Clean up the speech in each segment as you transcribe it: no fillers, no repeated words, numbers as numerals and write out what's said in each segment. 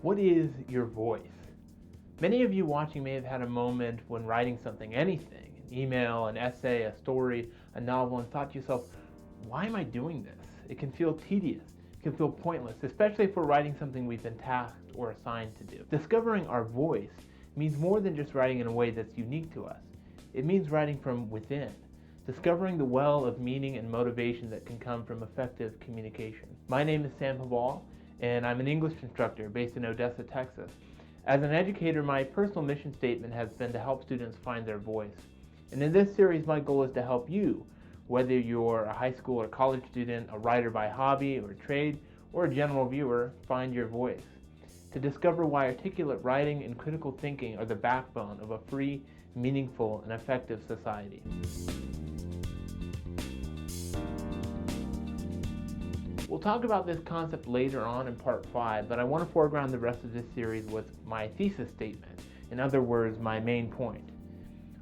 What is your voice? Many of you watching may have had a moment when writing something, anything, an email, an essay, a story, a novel, and thought to yourself, why am I doing this? It can feel tedious. It can feel pointless, especially if we're writing something we've been tasked or assigned to do. Discovering our voice means more than just writing in a way that's unique to us. It means writing from within, discovering the well of meaning and motivation that can come from effective communication. My name is Sam Haval, and I'm an English instructor based in Odessa, Texas. As an educator, my personal mission statement has been to help students find their voice. And in this series, my goal is to help you, whether you're a high school or college student, a writer by hobby or trade, or a general viewer, find your voice. To discover why articulate writing and critical thinking are the backbone of a free, meaningful, and effective society. We'll talk about this concept later on in part 5, but I want to foreground the rest of this series with my thesis statement. In other words, my main point.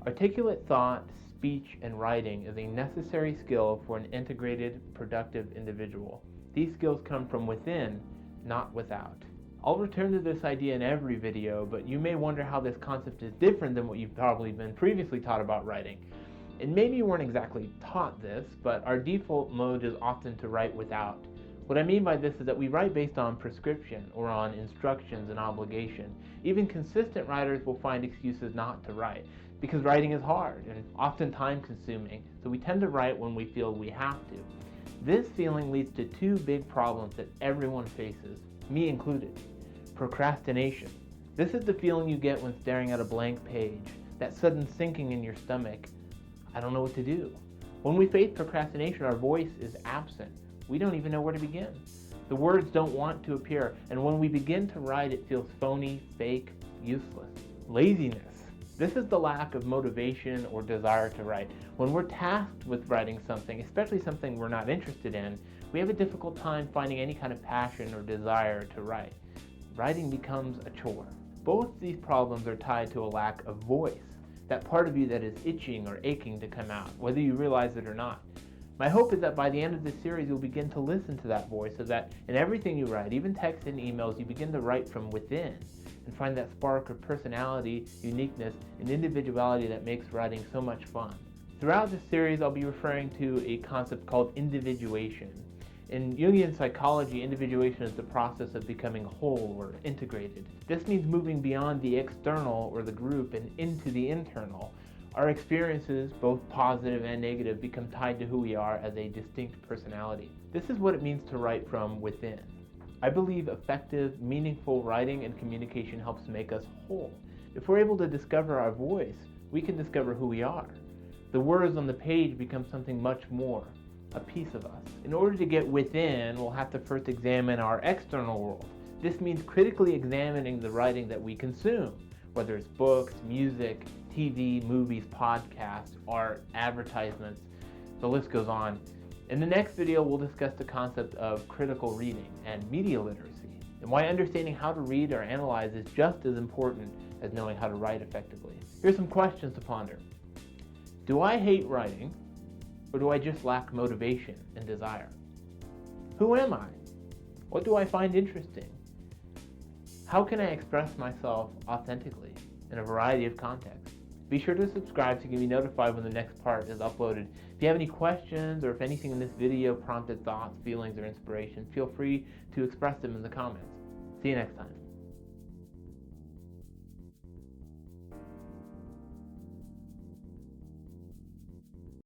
Articulate thought, speech, and writing is a necessary skill for an integrated, productive individual. These skills come from within, not without. I'll return to this idea in every video, but you may wonder how this concept is different than what you've probably been previously taught about writing. And maybe you weren't exactly taught this, but our default mode is often to write without. What I mean by this is that we write based on prescription or on instructions and obligation. Even consistent writers will find excuses not to write because writing is hard and often time consuming, so we tend to write when we feel we have to. This feeling leads to two big problems that everyone faces, me included. Procrastination. This is the feeling you get when staring at a blank page, that sudden sinking in your stomach. I don't know what to do. When we face procrastination, our voice is absent. We don't even know where to begin. The words don't want to appear, and when we begin to write, it feels phony, fake, useless. Laziness. This is the lack of motivation or desire to write. When we're tasked with writing something, especially something we're not interested in, we have a difficult time finding any kind of passion or desire to write. Writing becomes a chore. Both these problems are tied to a lack of voice, that part of you that is itching or aching to come out, whether you realize it or not. My hope is that by the end of this series, you'll begin to listen to that voice so that in everything you write, even text and emails, you begin to write from within and find that spark of personality, uniqueness, and individuality that makes writing so much fun. Throughout this series, I'll be referring to a concept called individuation. In Jungian psychology, individuation is the process of becoming whole or integrated. This means moving beyond the external or the group and into the internal. Our experiences, both positive and negative, become tied to who we are as a distinct personality. This is what it means to write from within. I believe effective, meaningful writing and communication helps make us whole. If we're able to discover our voice, we can discover who we are. The words on the page become something much more, a piece of us. In order to get within, we'll have to first examine our external world. This means critically examining the writing that we consume, whether it's books, music, TV, movies, podcasts, art, advertisements, the list goes on. In the next video, we'll discuss the concept of critical reading and media literacy, and why understanding how to read or analyze is just as important as knowing how to write effectively. Here's some questions to ponder. Do I hate writing, or do I just lack motivation and desire? Who am I? What do I find interesting? How can I express myself authentically in a variety of contexts? Be sure to subscribe so you can be notified when the next part is uploaded. If you have any questions or if anything in this video prompted thoughts, feelings, or inspiration, feel free to express them in the comments. See you next time.